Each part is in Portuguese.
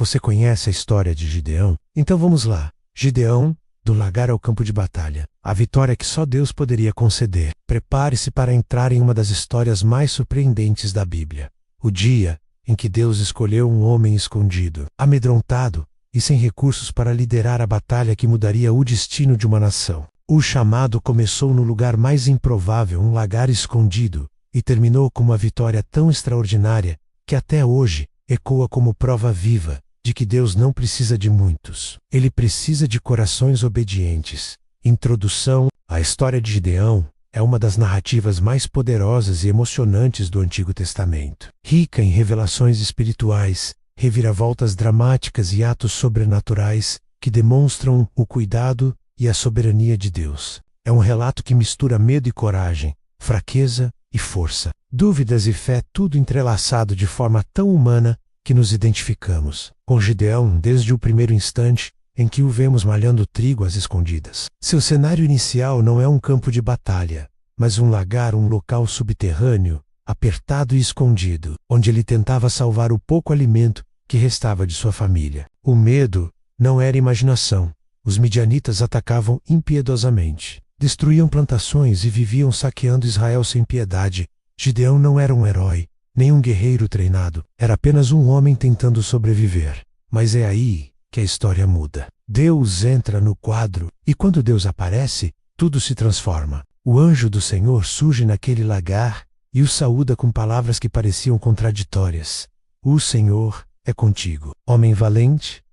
Você conhece a história de Gideão? Então vamos lá. Gideão, do lagar ao campo de batalha. A vitória que só Deus poderia conceder. Prepare-se para entrar em uma das histórias mais surpreendentes da Bíblia. O dia em que Deus escolheu um homem escondido, amedrontado e sem recursos para liderar a batalha que mudaria o destino de uma nação. O chamado começou no lugar mais improvável, um lagar escondido, e terminou com uma vitória tão extraordinária que até hoje ecoa como prova viva de que Deus não precisa de muitos. Ele precisa de corações obedientes. Introdução: a história de Gideão é uma das narrativas mais poderosas e emocionantes do Antigo Testamento. Rica em revelações espirituais, reviravoltas dramáticas e atos sobrenaturais que demonstram o cuidado e a soberania de Deus. É um relato que mistura medo e coragem, fraqueza e força, dúvidas e fé, tudo entrelaçado de forma tão humana que nos identificamos com Gideão desde o primeiro instante em que o vemos malhando trigo às escondidas. Seu cenário inicial não é um campo de batalha, mas um lagar, um local subterrâneo, apertado e escondido, onde ele tentava salvar o pouco alimento que restava de sua família. O medo não era imaginação. Os midianitas atacavam impiedosamente, destruíam plantações e viviam saqueando Israel sem piedade. Gideão não era um herói, nem um guerreiro treinado, era apenas um homem tentando sobreviver. Mas é aí que a história muda. Deus entra no quadro, e quando Deus aparece, tudo se transforma. O anjo do Senhor surge naquele lagar e o saúda com palavras que pareciam contraditórias. O Senhor é contigo. Homem valente,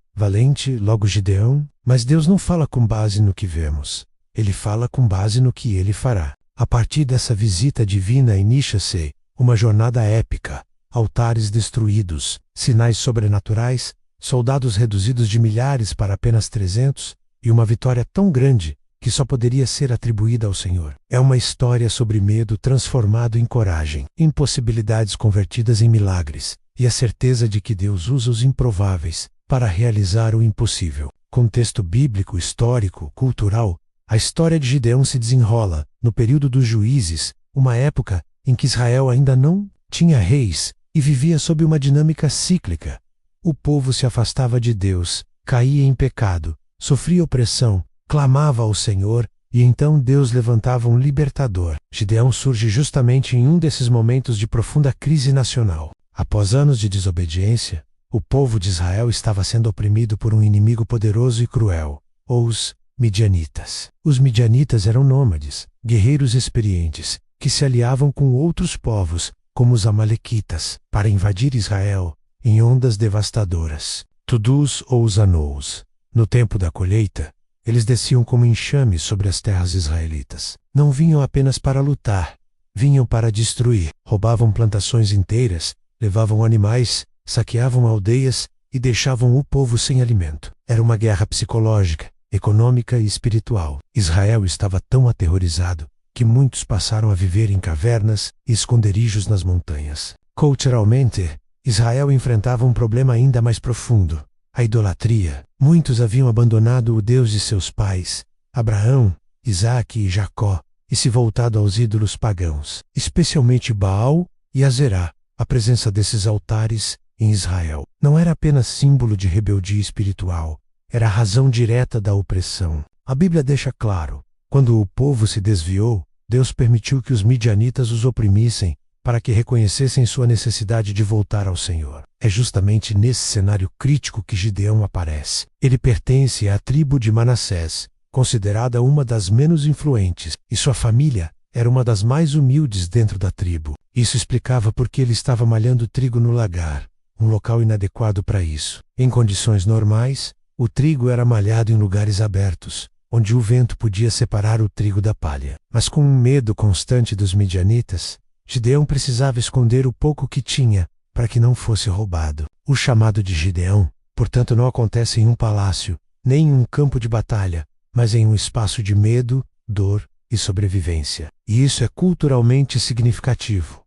logo Gideão, mas Deus não fala com base no que vemos. Ele fala com base no que ele fará. A partir dessa visita divina inicia-se uma jornada épica. Altares destruídos, sinais sobrenaturais, soldados reduzidos de milhares para apenas 300, e uma vitória tão grande que só poderia ser atribuída ao Senhor. É uma história sobre medo transformado em coragem, impossibilidades convertidas em milagres, e a certeza de que Deus usa os improváveis para realizar o impossível. Contexto bíblico, histórico, cultural. A história de Gideão se desenrola no período dos juízes, uma época em que Israel ainda não tinha reis e vivia sob uma dinâmica cíclica. O povo se afastava de Deus, caía em pecado, sofria opressão, clamava ao Senhor, e então Deus levantava um libertador. Gideão surge justamente em um desses momentos de profunda crise nacional. Após anos de desobediência, o povo de Israel estava sendo oprimido por um inimigo poderoso e cruel, os midianitas. Os midianitas eram nômades, guerreiros experientes, que se aliavam com outros povos, como os amalequitas, para invadir Israel em ondas devastadoras. Tudus ou os anous. No tempo da colheita, eles desciam como enxames sobre as terras israelitas. Não vinham apenas para lutar, vinham para destruir. Roubavam plantações inteiras, levavam animais, saqueavam aldeias e deixavam o povo sem alimento. Era uma guerra psicológica, econômica e espiritual. Israel estava tão aterrorizado que muitos passaram a viver em cavernas e esconderijos nas montanhas. Culturalmente, Israel enfrentava um problema ainda mais profundo: a idolatria. Muitos haviam abandonado o Deus de seus pais, Abraão, Isaque e Jacó, e se voltado aos ídolos pagãos, especialmente Baal e Azerá. A presença desses altares em Israel não era apenas símbolo de rebeldia espiritual, era a razão direta da opressão. A Bíblia deixa claro: quando o povo se desviou, Deus permitiu que os midianitas os oprimissem para que reconhecessem sua necessidade de voltar ao Senhor. É justamente nesse cenário crítico que Gideão aparece. Ele pertence à tribo de Manassés, considerada uma das menos influentes, e sua família era uma das mais humildes dentro da tribo. Isso explicava por que ele estava malhando trigo no lagar, um local inadequado para isso. Em condições normais, o trigo era malhado em lugares abertos, onde o vento podia separar o trigo da palha. Mas com um medo constante dos midianitas, Gideão precisava esconder o pouco que tinha para que não fosse roubado. O chamado de Gideão, portanto, não acontece em um palácio, nem em um campo de batalha, mas em um espaço de medo, dor e sobrevivência. E isso é culturalmente significativo.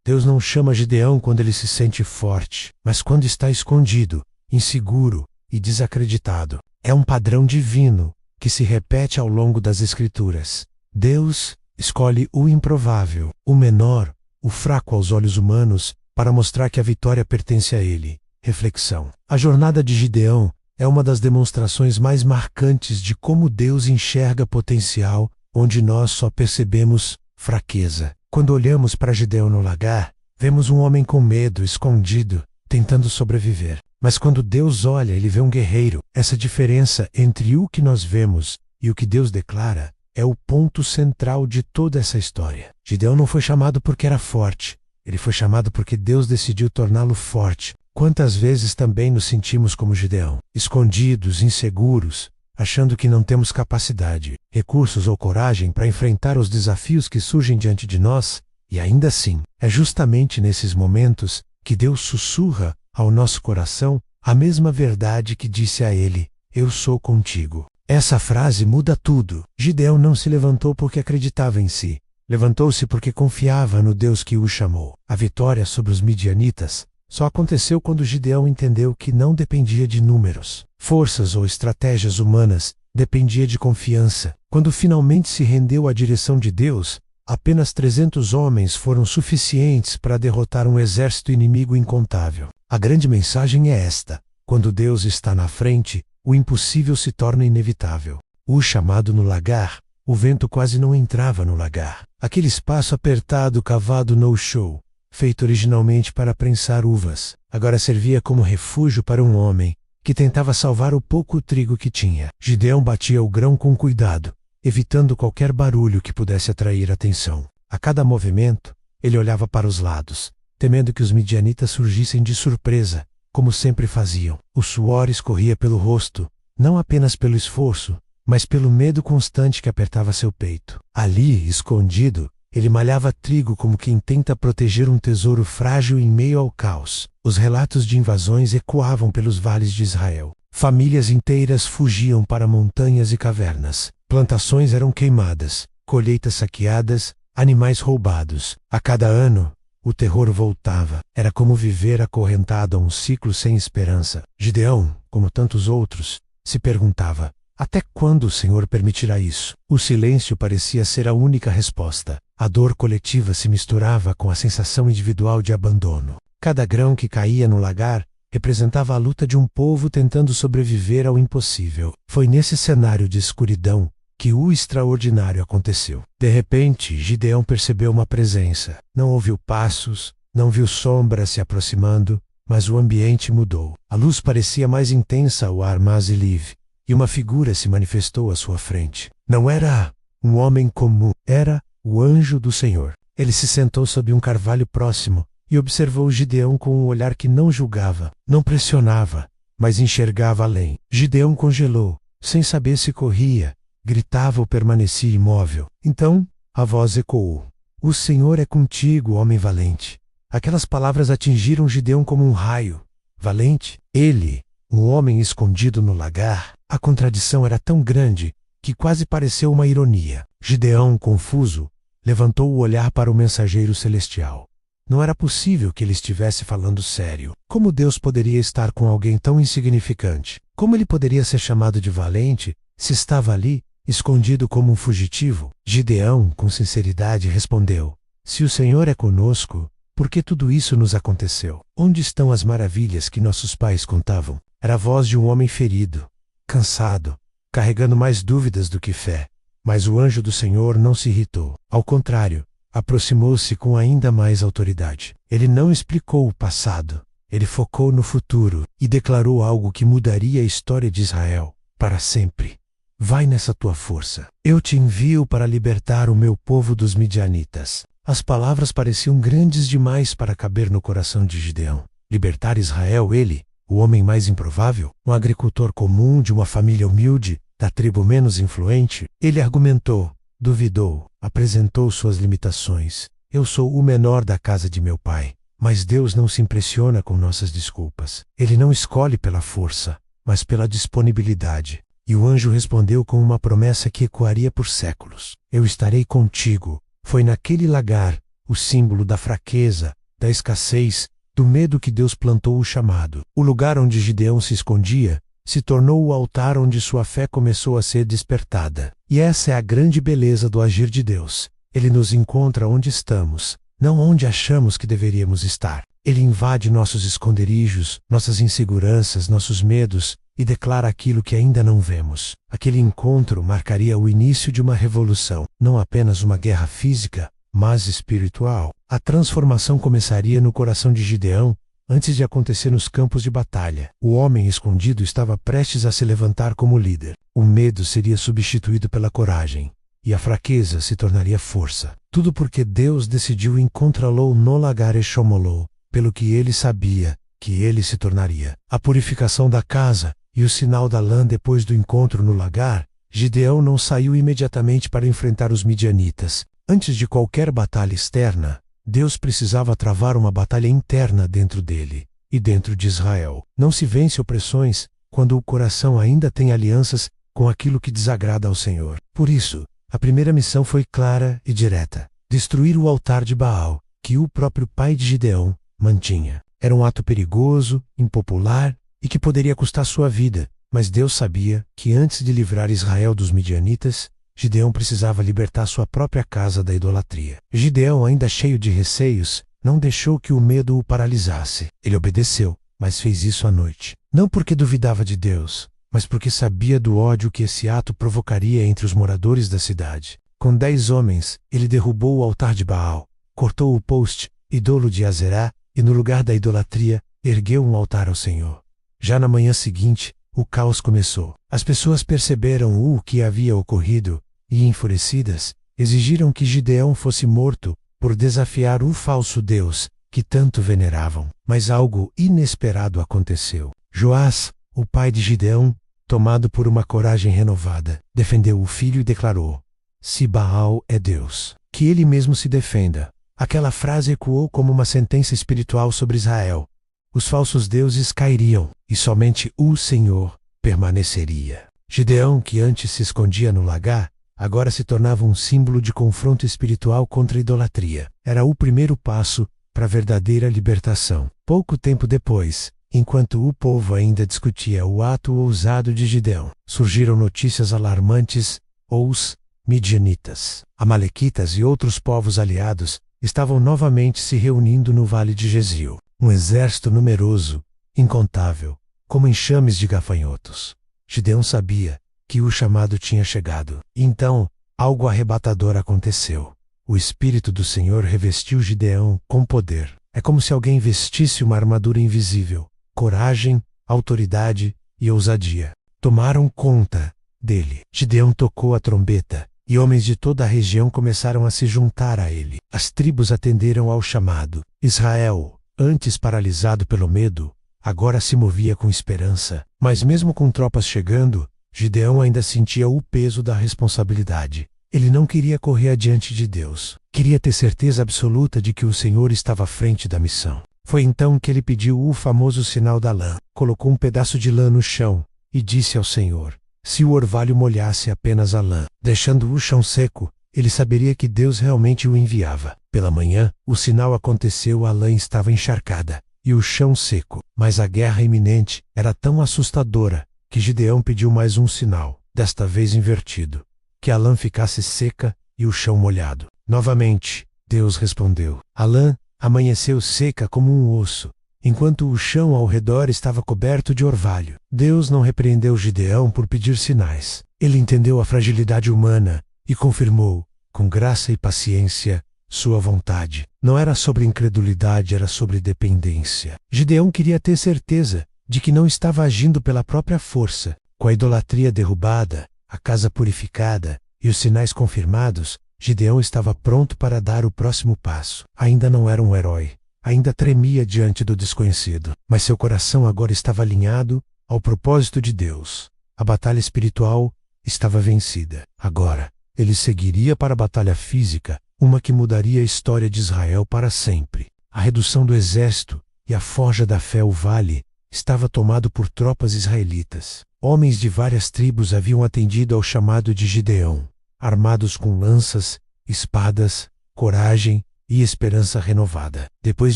Deus não chama Gideão quando ele se sente forte, mas quando está escondido, inseguro e desacreditado. É um padrão divino que se repete ao longo das Escrituras. Deus escolhe o improvável, o menor, o fraco aos olhos humanos, para mostrar que a vitória pertence a Ele, Reflexão. A jornada de Gideão é uma das demonstrações mais marcantes de como Deus enxerga potencial onde nós só percebemos fraqueza. Quando olhamos para Gideão no lagar, vemos um homem com medo, escondido, tentando sobreviver. Mas quando Deus olha, ele vê um guerreiro. Essa diferença entre o que nós vemos e o que Deus declara é o ponto central de toda essa história. Gideão não foi chamado porque era forte. Ele foi chamado porque Deus decidiu torná-lo forte. Quantas vezes também nos sentimos como Gideão, escondidos, inseguros, achando que não temos capacidade, recursos ou coragem para enfrentar os desafios que surgem diante de nós, e ainda assim, é justamente nesses momentos que Deus sussurra ao nosso coração a mesma verdade que disse a ele: eu sou contigo. Essa frase muda tudo. Gideão não se levantou porque acreditava em si. Levantou-se porque confiava no Deus que o chamou. A vitória sobre os midianitas só aconteceu quando Gideão entendeu que não dependia de números, forças ou estratégias humanas, dependia de confiança. Quando finalmente se rendeu à direção de Deus, apenas 300 homens foram suficientes para derrotar um exército inimigo incontável. A grande mensagem é esta: quando Deus está na frente, o impossível se torna inevitável. O chamado no lagar, o vento quase não entrava no lagar. Aquele espaço apertado cavado no chão, feito originalmente para prensar uvas, agora servia como refúgio para um homem que tentava salvar o pouco trigo que tinha. Gideão batia o grão com cuidado, evitando qualquer barulho que pudesse atrair atenção. A cada movimento, ele olhava para os lados, temendo que os midianitas surgissem de surpresa, como sempre faziam. O suor escorria pelo rosto, não apenas pelo esforço, mas pelo medo constante que apertava seu peito. Ali, escondido, ele malhava trigo como quem tenta proteger um tesouro frágil em meio ao caos. Os relatos de invasões ecoavam pelos vales de Israel. Famílias inteiras fugiam para montanhas e cavernas. Plantações eram queimadas, colheitas saqueadas, animais roubados. A cada ano, o terror voltava. Era como viver acorrentado a um ciclo sem esperança. Gideão, como tantos outros, se perguntava: até quando o Senhor permitirá isso? O silêncio parecia ser a única resposta. A dor coletiva se misturava com a sensação individual de abandono. Cada grão que caía no lagar representava a luta de um povo tentando sobreviver ao impossível. Foi nesse cenário de escuridão que o extraordinário aconteceu. De repente, Gideão percebeu uma presença. Não ouviu passos, não viu sombras se aproximando, mas o ambiente mudou. A luz parecia mais intensa ao ar mais livre, e uma figura se manifestou à sua frente. Não era um homem comum, era o anjo do Senhor. Ele se sentou sob um carvalho próximo e observou Gideão com um olhar que não julgava, não pressionava, mas enxergava além. Gideão congelou, sem saber se corria, gritava ou permanecia imóvel. Então, a voz ecoou: o Senhor é contigo, homem valente. Aquelas palavras atingiram Gideão como um raio. Valente? Ele, um homem escondido no lagar? A contradição era tão grande que quase pareceu uma ironia. Gideão, confuso, levantou o olhar para o mensageiro celestial. Não era possível que ele estivesse falando sério. Como Deus poderia estar com alguém tão insignificante? Como ele poderia ser chamado de valente se estava ali, escondido como um fugitivo? Gideão, com sinceridade, respondeu: se o Senhor é conosco, por que tudo isso nos aconteceu? Onde estão as maravilhas que nossos pais contavam? Era a voz de um homem ferido, cansado, carregando mais dúvidas do que fé. Mas o anjo do Senhor não se irritou. Ao contrário, aproximou-se com ainda mais autoridade. Ele não explicou o passado. Ele focou no futuro e declarou algo que mudaria a história de Israel para sempre. Vai nessa tua força. Eu te envio para libertar o meu povo dos midianitas. As palavras pareciam grandes demais para caber no coração de Gideão. Libertar Israel, ele, o homem mais improvável, um agricultor comum de uma família humilde, da tribo menos influente? Ele argumentou, duvidou, apresentou suas limitações. Eu sou o menor da casa de meu pai. Mas Deus não se impressiona com nossas desculpas. Ele não escolhe pela força, mas pela disponibilidade. E o anjo respondeu com uma promessa que ecoaria por séculos: eu estarei contigo. Foi naquele lagar, o símbolo da fraqueza, da escassez, do medo, que Deus plantou o chamado. O lugar onde Gideão se escondia se tornou o altar onde sua fé começou a ser despertada. E essa é a grande beleza do agir de Deus. Ele nos encontra onde estamos, não onde achamos que deveríamos estar. Ele invade nossos esconderijos, nossas inseguranças, nossos medos, e declara aquilo que ainda não vemos. Aquele encontro marcaria o início de uma revolução, não apenas uma guerra física, mas espiritual. A transformação começaria no coração de Gideão, antes de acontecer nos campos de batalha. O homem escondido estava prestes a se levantar como líder. O medo seria substituído pela coragem, e a fraqueza se tornaria força. Tudo porque Deus decidiu encontrá-lo no lagar Eshomoló, pelo que ele sabia que ele se tornaria. A purificação da casa e o sinal da lã depois do encontro no lagar, Gideão não saiu imediatamente para enfrentar os midianitas. Antes de qualquer batalha externa, Deus precisava travar uma batalha interna dentro dele e dentro de Israel. Não se vence opressões quando o coração ainda tem alianças com aquilo que desagrada ao Senhor. Por isso, a primeira missão foi clara e direta: destruir o altar de Baal, que o próprio pai de Gideão mantinha. Era um ato perigoso, impopular e que poderia custar sua vida, mas Deus sabia que antes de livrar Israel dos midianitas, Gideão precisava libertar sua própria casa da idolatria. Gideão, ainda cheio de receios, não deixou que o medo o paralisasse. Ele obedeceu, mas fez isso à noite. Não porque duvidava de Deus, mas porque sabia do ódio que esse ato provocaria entre os moradores da cidade. Com 10 homens, ele derrubou o altar de Baal, cortou o poste, ídolo de Azerá, e no lugar da idolatria, ergueu um altar ao Senhor. Já na manhã seguinte, o caos começou. As pessoas perceberam o que havia ocorrido, e enfurecidas, exigiram que Gideão fosse morto por desafiar o falso Deus que tanto veneravam. Mas algo inesperado aconteceu. Joás, o pai de Gideão, tomado por uma coragem renovada, defendeu o filho e declarou: se Baal é Deus, que ele mesmo se defenda. Aquela frase ecoou como uma sentença espiritual sobre Israel. Os falsos deuses cairiam, e somente o Senhor permaneceria. Gideão, que antes se escondia no lagar, agora se tornava um símbolo de confronto espiritual contra a idolatria. Era o primeiro passo para a verdadeira libertação. Pouco tempo depois, enquanto o povo ainda discutia o ato ousado de Gideão, surgiram notícias alarmantes: os midianitas, amalequitas e outros povos aliados estavam novamente se reunindo no vale de Jezreel. Um exército numeroso, incontável, como enxames de gafanhotos. Gideão sabia que o chamado tinha chegado. Então, algo arrebatador aconteceu. O Espírito do Senhor revestiu Gideão com poder. É como se alguém vestisse uma armadura invisível. Coragem, autoridade e ousadia tomaram conta dele. Gideão tocou a trombeta, e homens de toda a região começaram a se juntar a ele. As tribos atenderam ao chamado. Israel, antes paralisado pelo medo, agora se movia com esperança. Mas mesmo com tropas chegando, Gideão ainda sentia o peso da responsabilidade. Ele não queria correr adiante de Deus. Queria ter certeza absoluta de que o Senhor estava à frente da missão. Foi então que ele pediu o famoso sinal da lã. Colocou um pedaço de lã no chão e disse ao Senhor: se o orvalho molhasse apenas a lã, deixando o chão seco, ele saberia que Deus realmente o enviava. Pela manhã, o sinal aconteceu, a lã estava encharcada e o chão seco. Mas a guerra iminente era tão assustadora que Gideão pediu mais um sinal, desta vez invertido: que a lã ficasse seca e o chão molhado. Novamente, Deus respondeu. A lã amanheceu seca como um osso, enquanto o chão ao redor estava coberto de orvalho. Deus não repreendeu Gideão por pedir sinais. Ele entendeu a fragilidade humana e confirmou, com graça e paciência, sua vontade. Não era sobre incredulidade, era sobre dependência. Gideão queria ter certeza de que não estava agindo pela própria força. Com a idolatria derrubada, a casa purificada e os sinais confirmados, Gideão estava pronto para dar o próximo passo. Ainda não era um herói, ainda tremia diante do desconhecido, mas seu coração agora estava alinhado ao propósito de Deus. A batalha espiritual estava vencida. Agora, ele seguiria para a batalha física, uma que mudaria a história de Israel para sempre. A redução do exército e a forja da fé, o vale, estava tomado por tropas israelitas. Homens de várias tribos haviam atendido ao chamado de Gideão, armados com lanças, espadas, coragem e esperança renovada. Depois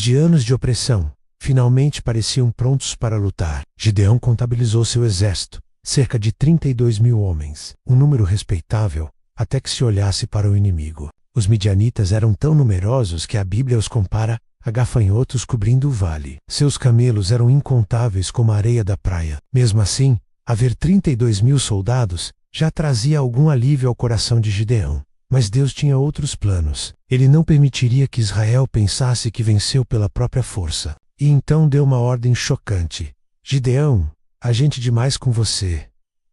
de anos de opressão, finalmente pareciam prontos para lutar. Gideão contabilizou seu exército, cerca de 32.000 homens, um número respeitável, até que se olhasse para o inimigo. Os midianitas eram tão numerosos que a Bíblia os compara há gafanhotos cobrindo o vale. Seus camelos eram incontáveis como a areia da praia. Mesmo assim, haver 32.000 soldados já trazia algum alívio ao coração de Gideão. Mas Deus tinha outros planos. Ele não permitiria que Israel pensasse que venceu pela própria força. E então deu uma ordem chocante. Gideão, há gente demais com você.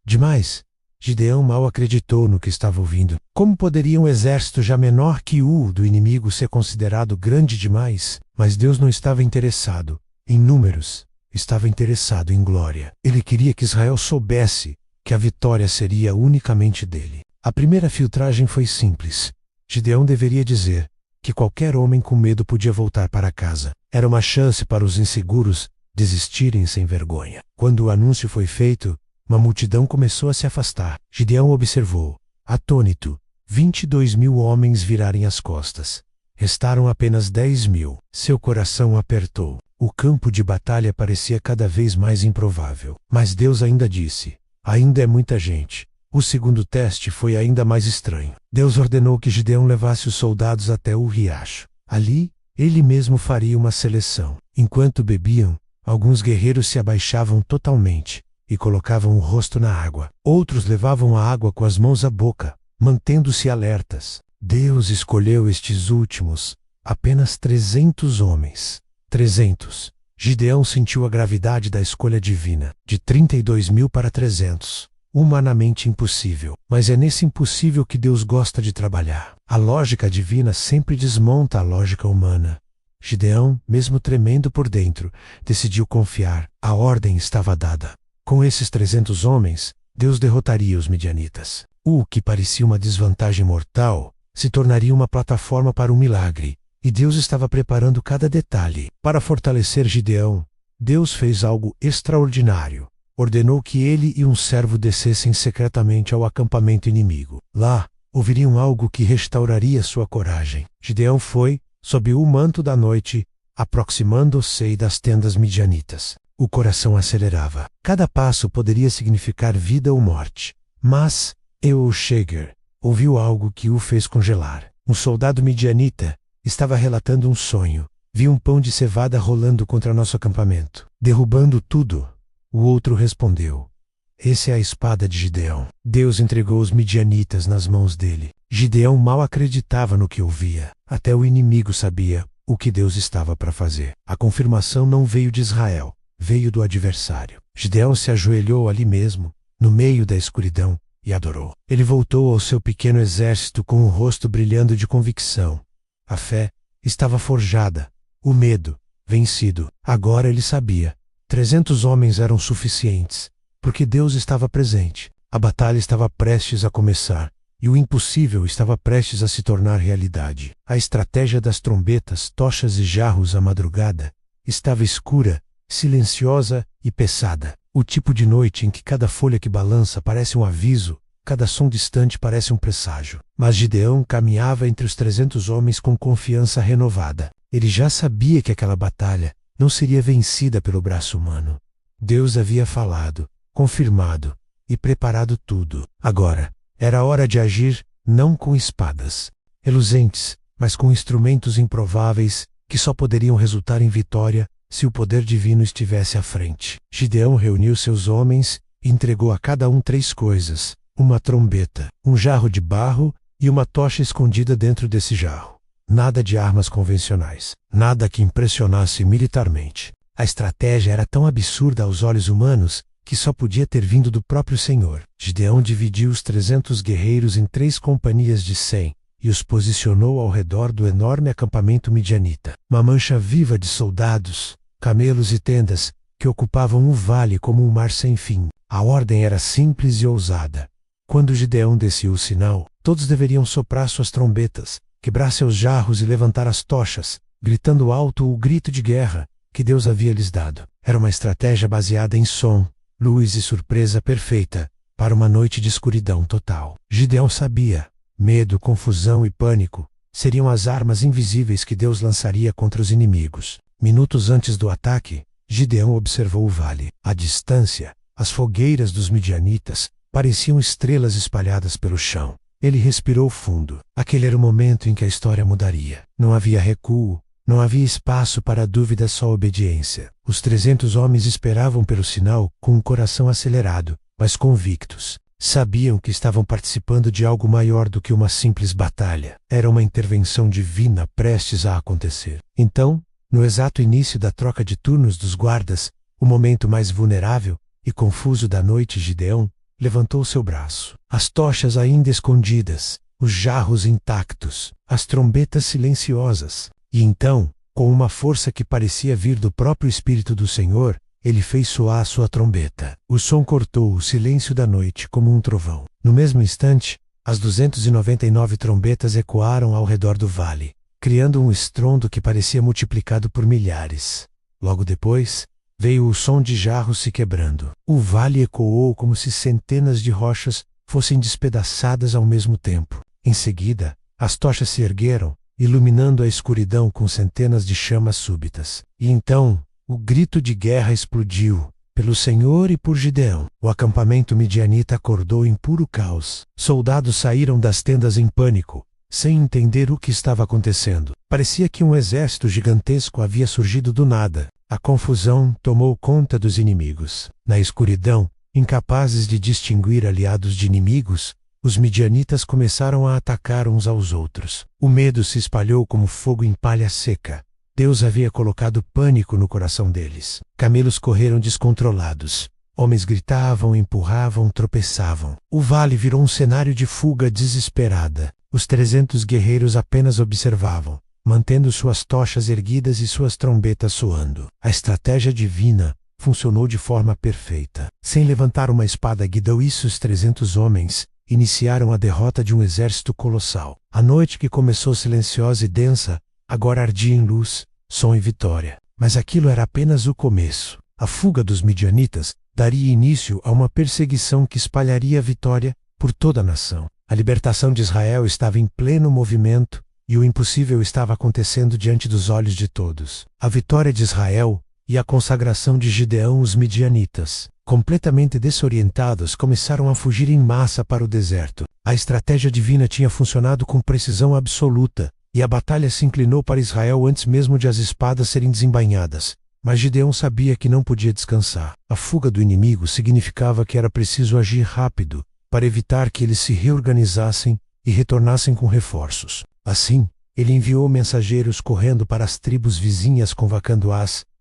Demais? Gideão mal acreditou no que estava ouvindo. Como poderia um exército já menor que o do inimigo ser considerado grande demais? Mas Deus não estava interessado em números, estava interessado em glória. Ele queria que Israel soubesse que a vitória seria unicamente dele. A primeira filtragem foi simples. Gideão deveria dizer que qualquer homem com medo podia voltar para casa. Era uma chance para os inseguros desistirem sem vergonha. Quando o anúncio foi feito, uma multidão começou a se afastar. Gideão observou, atônito, 22.000 homens virarem as costas. Restaram apenas 10.000. Seu coração apertou. O campo de batalha parecia cada vez mais improvável. Mas Deus ainda disse, ainda é muita gente. O segundo teste foi ainda mais estranho. Deus ordenou que Gideão levasse os soldados até o riacho. Ali, ele mesmo faria uma seleção. Enquanto bebiam, alguns guerreiros se abaixavam totalmente e colocavam o rosto na água. Outros levavam a água com as mãos à boca, mantendo-se alertas. Deus escolheu estes últimos, apenas 300 homens. 300. Gideão sentiu a gravidade da escolha divina, de 32.000 para 300. Humanamente impossível. Mas é nesse impossível que Deus gosta de trabalhar. A lógica divina sempre desmonta a lógica humana. Gideão, mesmo tremendo por dentro, decidiu confiar. A ordem estava dada. Com esses 300 homens, Deus derrotaria os midianitas. O que parecia uma desvantagem mortal, se tornaria uma plataforma para um milagre. E Deus estava preparando cada detalhe. Para fortalecer Gideão, Deus fez algo extraordinário. Ordenou que ele e um servo descessem secretamente ao acampamento inimigo. Lá, ouviriam algo que restauraria sua coragem. Gideão foi, sob o manto da noite, aproximando-se das tendas midianitas. O coração acelerava. Cada passo poderia significar vida ou morte. Mas Eushegher ouviu algo que o fez congelar. Um soldado midianita estava relatando um sonho. Vi um pão de cevada rolando contra nosso acampamento, derrubando tudo. O outro respondeu, essa é a espada de Gideão. Deus entregou os midianitas nas mãos dele. Gideão mal acreditava no que ouvia. Até o inimigo sabia o que Deus estava para fazer. A confirmação não veio de Israel, veio do adversário. Gideão se ajoelhou ali mesmo, no meio da escuridão, e adorou. Ele voltou ao seu pequeno exército com o rosto brilhando de convicção. A fé estava forjada, o medo vencido. Agora ele sabia. 300 homens eram suficientes, porque Deus estava presente. A batalha estava prestes a começar, e o impossível estava prestes a se tornar realidade. A estratégia das trombetas, tochas e jarros à madrugada estava escura, silenciosa e pesada. O tipo de noite em que cada folha que balança parece um aviso, cada som distante parece um presságio. Mas Gideão caminhava entre os 300 homens com confiança renovada. Ele já sabia que aquela batalha não seria vencida pelo braço humano. Deus havia falado, confirmado e preparado tudo. Agora, era hora de agir, não com espadas reluzentes, mas com instrumentos improváveis que só poderiam resultar em vitória se o poder divino estivesse à frente. Gideão reuniu seus homens e entregou a cada um 3 coisas: uma trombeta, um jarro de barro e uma tocha escondida dentro desse jarro. Nada de armas convencionais, nada que impressionasse militarmente. A estratégia era tão absurda aos olhos humanos que só podia ter vindo do próprio Senhor. Gideão dividiu os 300 guerreiros em 3 companhias de 100 e os posicionou ao redor do enorme acampamento midianita. Uma mancha viva de soldados, camelos e tendas que ocupavam o vale como um mar sem fim. A ordem era simples e ousada. Quando Gideão descia o sinal, todos deveriam soprar suas trombetas, quebrar seus jarros e levantar as tochas, gritando alto o grito de guerra que Deus havia lhes dado. Era uma estratégia baseada em som, luz e surpresa perfeita para uma noite de escuridão total. Gideão sabia, medo, confusão e pânico seriam as armas invisíveis que Deus lançaria contra os inimigos. Minutos antes do ataque, Gideão observou o vale. À distância, as fogueiras dos midianitas pareciam estrelas espalhadas pelo chão. Ele respirou fundo. Aquele era o momento em que a história mudaria. Não havia recuo, Não havia espaço para dúvida, só obediência. Os 300 homens esperavam pelo sinal com o coração acelerado, mas convictos. Sabiam que estavam participando de algo maior do que uma simples batalha. Era uma intervenção divina prestes a acontecer. Então, no exato início da troca de turnos dos guardas, o momento mais vulnerável e confuso da noite, Gideão levantou seu braço. As tochas ainda escondidas, os jarros intactos, as trombetas silenciosas. E então, com uma força que parecia vir do próprio Espírito do Senhor, ele fez soar sua trombeta. O som cortou o silêncio da noite como um trovão. No mesmo instante, as 299 trombetas ecoaram ao redor do vale, criando um estrondo que parecia multiplicado por milhares. Logo depois, veio o som de jarros se quebrando. O vale ecoou como se centenas de rochas fossem despedaçadas ao mesmo tempo. Em seguida, as tochas se ergueram, iluminando a escuridão com centenas de chamas súbitas. E então, o grito de guerra explodiu, pelo Senhor e por Gideão. O acampamento midianita acordou em puro caos. Soldados saíram das tendas em pânico, sem entender o que estava acontecendo. Parecia que um exército gigantesco havia surgido do nada. A confusão tomou conta dos inimigos. Na escuridão, incapazes de distinguir aliados de inimigos, os midianitas começaram a atacar uns aos outros. O medo se espalhou como fogo em palha seca. Deus havia colocado pânico no coração deles. Camelos correram descontrolados. Homens gritavam, empurravam, tropeçavam. O vale virou um cenário de fuga desesperada. Os 300 guerreiros apenas observavam, mantendo suas tochas erguidas e suas trombetas soando. A estratégia divina funcionou de forma perfeita. Sem levantar uma espada, Gideão e seus 300 homens iniciaram a derrota de um exército colossal. A noite, que começou silenciosa e densa, agora ardia em luz, som e vitória. Mas aquilo era apenas o começo. A fuga dos midianitas daria início a uma perseguição que espalharia a vitória por toda a nação. A libertação de Israel estava em pleno movimento e o impossível estava acontecendo diante dos olhos de todos. A vitória de Israel e a consagração de Gideão. Os midianitas, completamente desorientados, começaram a fugir em massa para o deserto. A estratégia divina tinha funcionado com precisão absoluta, e a batalha se inclinou para Israel antes mesmo de as espadas serem desembainhadas. Mas Gideão sabia que não podia descansar. A fuga do inimigo significava que era preciso agir rápido para evitar que eles se reorganizassem e retornassem com reforços. Assim, ele enviou mensageiros correndo para as tribos vizinhas convocando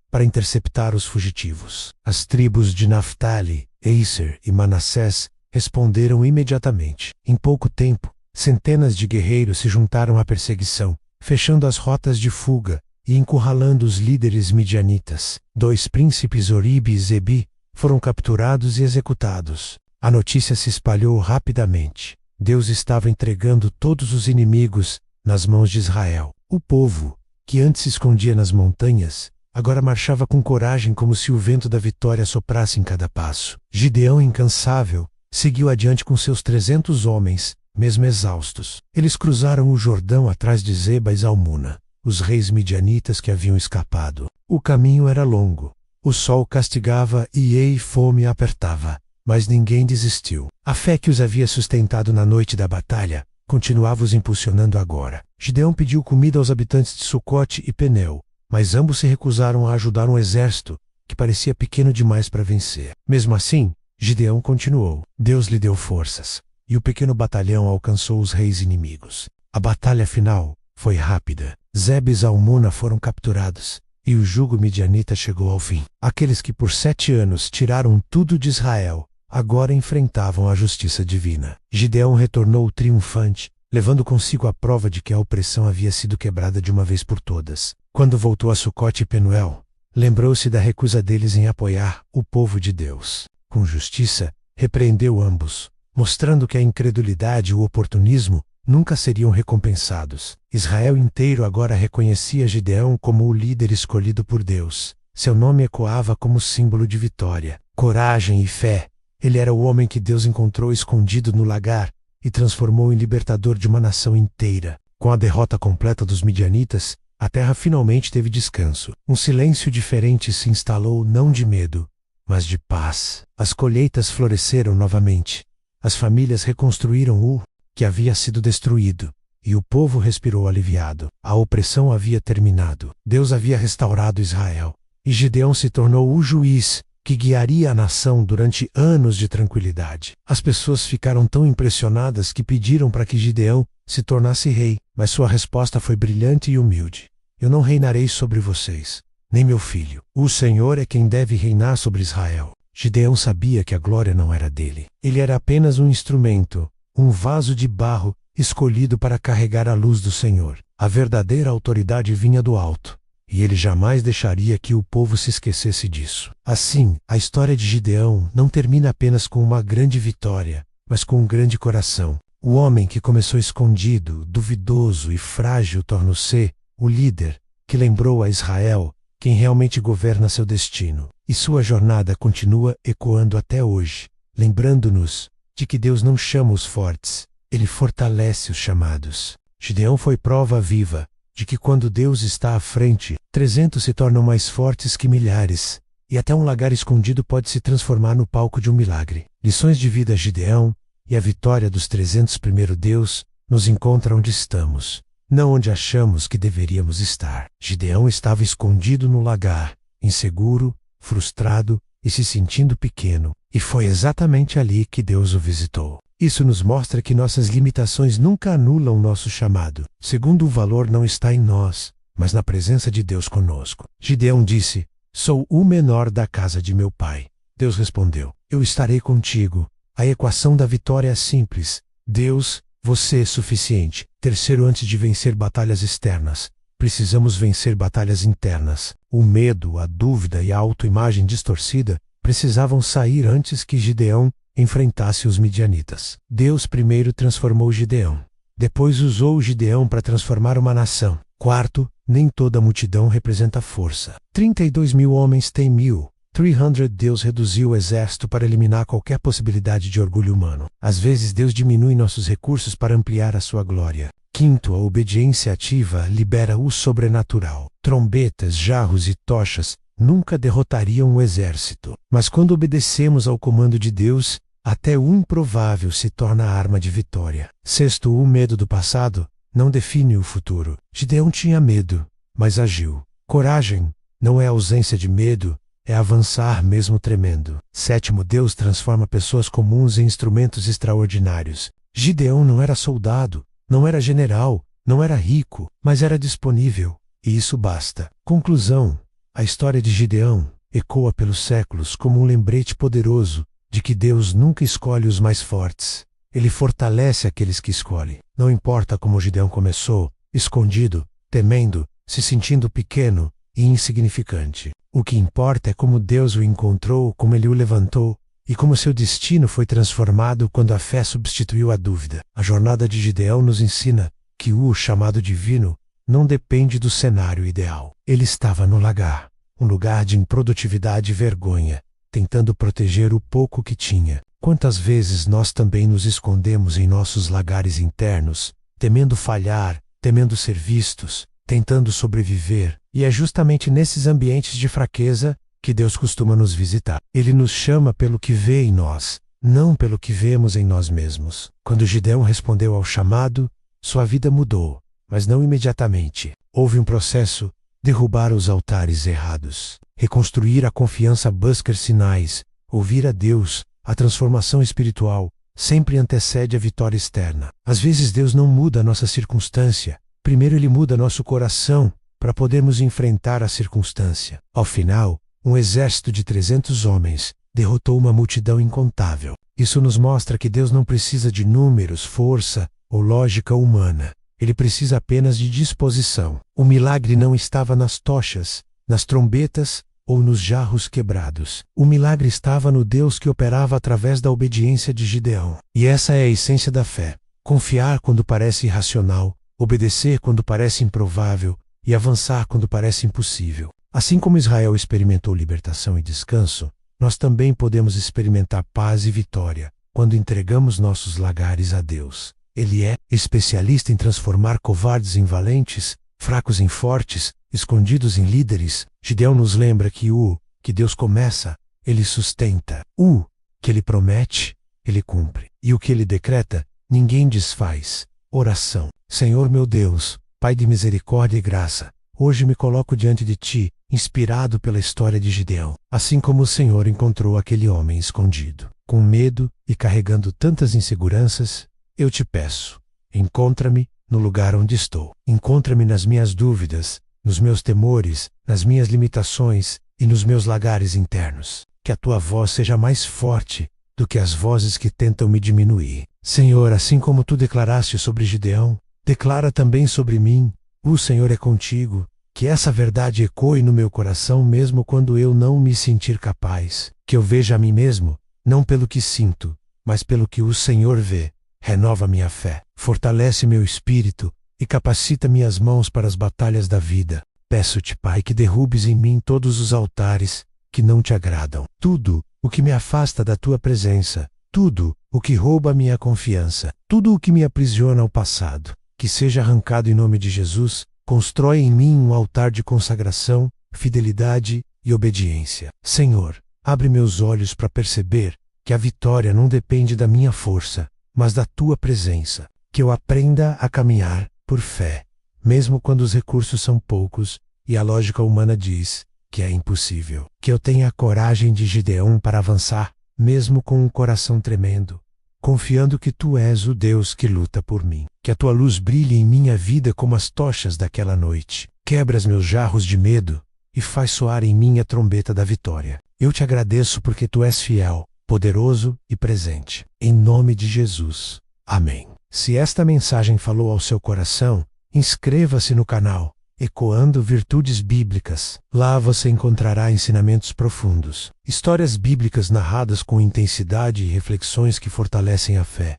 para interceptar os fugitivos. As tribos de Naftali, Aser e Manassés responderam imediatamente. Em pouco tempo, centenas de guerreiros se juntaram à perseguição, fechando as rotas de fuga e encurralando os líderes midianitas. 2 príncipes, Oribe e Zebi, foram capturados e executados. A notícia se espalhou rapidamente. Deus estava entregando todos os inimigos nas mãos de Israel. O povo, que antes se escondia nas montanhas, agora marchava com coragem, como se o vento da vitória soprasse em cada passo. Gideão, incansável, seguiu adiante com seus 300 homens, mesmo exaustos. Eles cruzaram o Jordão atrás de Zeba e Zalmuna, os reis midianitas que haviam escapado. O caminho era longo. O sol castigava e fome apertava, mas ninguém desistiu. A fé que os havia sustentado na noite da batalha continuava os impulsionando agora. Gideão pediu comida aos habitantes de Sucote e Penel, mas ambos se recusaram a ajudar um exército que parecia pequeno demais para vencer. Mesmo assim, Gideão continuou. Deus lhe deu forças, e o pequeno batalhão alcançou os reis inimigos. A batalha final foi rápida. Zeba e Zalmuna foram capturados, e o jugo midianita chegou ao fim. Aqueles que por 7 anos tiraram tudo de Israel, agora enfrentavam a justiça divina. Gideão retornou triunfante, levando consigo a prova de que a opressão havia sido quebrada de uma vez por todas. Quando voltou a Sucote e Penuel, lembrou-se da recusa deles em apoiar o povo de Deus. Com justiça, repreendeu ambos, mostrando que a incredulidade e o oportunismo nunca seriam recompensados. Israel inteiro agora reconhecia Gideão como o líder escolhido por Deus. Seu nome ecoava como símbolo de vitória, coragem e fé. Ele era o homem que Deus encontrou escondido no lagar e transformou em libertador de uma nação inteira. Com a derrota completa dos midianitas, a terra finalmente teve descanso. Um silêncio diferente se instalou, não de medo, mas de paz. As colheitas floresceram novamente. As famílias reconstruíram o que havia sido destruído. e o povo respirou aliviado. A opressão havia terminado. Deus havia restaurado Israel, e Gideão se tornou o juiz que guiaria a nação durante anos de tranquilidade. As pessoas ficaram tão impressionadas que pediram para que Gideão se tornasse rei, mas sua resposta foi brilhante e humilde. Eu não reinarei sobre vocês, nem meu filho. O Senhor é quem deve reinar sobre Israel. Gideão sabia que a glória não era dele. Ele era apenas um instrumento, um vaso de barro escolhido para carregar a luz do Senhor. A verdadeira autoridade vinha do alto, e ele jamais deixaria que o povo se esquecesse disso. Assim, a história de Gideão não termina apenas com uma grande vitória, mas com um grande coração. O homem que começou escondido, duvidoso e frágil tornou-se o líder que lembrou a Israel quem realmente governa seu destino. E sua jornada continua ecoando até hoje, lembrando-nos de que Deus não chama os fortes, Ele fortalece os chamados. Gideão foi prova viva de que quando Deus está à frente, 300 se tornam mais fortes que milhares, e até um lagar escondido pode se transformar no palco de um milagre. Lições de vida. Gideão e a vitória dos 300. Primeiro, Deus nos encontra onde estamos, não onde achamos que deveríamos estar. Gideão estava escondido no lagar, inseguro, frustrado e se sentindo pequeno, e foi exatamente ali que Deus o visitou. Isso nos mostra que nossas limitações nunca anulam nosso chamado. Segundo, o valor não está em nós, mas na presença de Deus conosco. Gideão disse: "Sou o menor da casa de meu pai." Deus respondeu: "Eu estarei contigo." A equação da vitória é simples. Deus, você é suficiente. Terceiro, antes de vencer batalhas externas, precisamos vencer batalhas internas. O medo, a dúvida e a autoimagem distorcida precisavam sair antes que Gideão enfrentasse os midianitas. Deus primeiro transformou Gideão. Depois usou Gideão para transformar uma nação. Quarto, nem toda multidão representa força. 32.000 homens têm 1.300. Deus reduziu o exército para eliminar qualquer possibilidade de orgulho humano. Às vezes Deus diminui nossos recursos para ampliar a sua glória. Quinto, a obediência ativa libera o sobrenatural. Trombetas, jarros e tochas nunca derrotariam o exército. Mas quando obedecemos ao comando de Deus, até o improvável se torna arma de vitória. Sexto, o medo do passado não define o futuro. Gideão tinha medo, mas agiu. Coragem não é ausência de medo, é avançar mesmo tremendo. Sétimo, Deus transforma pessoas comuns em instrumentos extraordinários. Gideão não era soldado, não era general, não era rico, mas era disponível, e isso basta. Conclusão: a história de Gideão ecoa pelos séculos como um lembrete poderoso de que Deus nunca escolhe os mais fortes. Ele fortalece aqueles que escolhe. Não importa como Gideão começou, escondido, temendo, se sentindo pequeno e insignificante. O que importa é como Deus o encontrou, como Ele o levantou, e como seu destino foi transformado quando a fé substituiu a dúvida. A jornada de Gideão nos ensina que o chamado divino não depende do cenário ideal. Ele estava no lagar, um lugar de improdutividade e vergonha, tentando proteger o pouco que tinha. Quantas vezes nós também nos escondemos em nossos lagares internos, temendo falhar, temendo ser vistos, tentando sobreviver, e é justamente nesses ambientes de fraqueza que Deus costuma nos visitar. Ele nos chama pelo que vê em nós, não pelo que vemos em nós mesmos. Quando Gideão respondeu ao chamado, sua vida mudou, mas não imediatamente. Houve um processo: derrubar os altares errados, reconstruir a confiança, buscar sinais, ouvir a Deus. A transformação espiritual sempre antecede a vitória externa. Às vezes Deus não muda a nossa circunstância, primeiro Ele muda nosso coração para podermos enfrentar a circunstância. Ao final, um exército de 300 homens derrotou uma multidão incontável. Isso nos mostra que Deus não precisa de números, força ou lógica humana. Ele precisa apenas de disposição. O milagre não estava nas tochas, nas trombetas ou nos jarros quebrados. O milagre estava no Deus que operava através da obediência de Gideão. E essa é a essência da fé: confiar quando parece irracional, obedecer quando parece improvável e avançar quando parece impossível. Assim como Israel experimentou libertação e descanso, nós também podemos experimentar paz e vitória quando entregamos nossos lagares a Deus. Ele é especialista em transformar covardes em valentes, fracos em fortes, escondidos em líderes. Gideão nos lembra que o que Deus começa, Ele sustenta. O que Ele promete, Ele cumpre. E o que Ele decreta, ninguém desfaz. Oração. Senhor meu Deus, Pai de misericórdia e graça, hoje me coloco diante de Ti, inspirado pela história de Gideão. Assim como o Senhor encontrou aquele homem escondido, com medo e carregando tantas inseguranças, eu te peço, encontra-me no lugar onde estou. Encontra-me nas minhas dúvidas, nos meus temores, nas minhas limitações e nos meus lagares internos. Que a Tua voz seja mais forte do que as vozes que tentam me diminuir. Senhor, assim como Tu declaraste sobre Gideão, declara também sobre mim: o Senhor é contigo. Que essa verdade ecoe no meu coração mesmo quando eu não me sentir capaz. Que eu veja a mim mesmo, não pelo que sinto, mas pelo que o Senhor vê. Renova minha fé, fortalece meu espírito e capacita minhas mãos para as batalhas da vida. Peço-te, Pai, que derrubes em mim todos os altares que não te agradam. Tudo o que me afasta da Tua presença, tudo o que rouba a minha confiança, tudo o que me aprisiona ao passado, que seja arrancado em nome de Jesus. Constrói em mim um altar de consagração, fidelidade e obediência. Senhor, abre meus olhos para perceber que a vitória não depende da minha força, mas da Tua presença. Que eu aprenda a caminhar por fé, mesmo quando os recursos são poucos e a lógica humana diz que é impossível. Que eu tenha a coragem de Gideão para avançar, mesmo com um coração tremendo, confiando que Tu és o Deus que luta por mim. Que a Tua luz brilhe em minha vida como as tochas daquela noite. Quebra os meus jarros de medo e faz soar em mim a trombeta da vitória. Eu te agradeço porque Tu és fiel, poderoso e presente. Em nome de Jesus. Amém. Se esta mensagem falou ao seu coração, inscreva-se no canal Ecoando Virtudes Bíblicas. Lá você encontrará ensinamentos profundos, histórias bíblicas narradas com intensidade e reflexões que fortalecem a fé.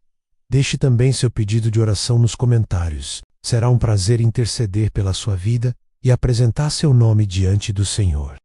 Deixe também seu pedido de oração nos comentários. Será um prazer interceder pela sua vida e apresentar seu nome diante do Senhor.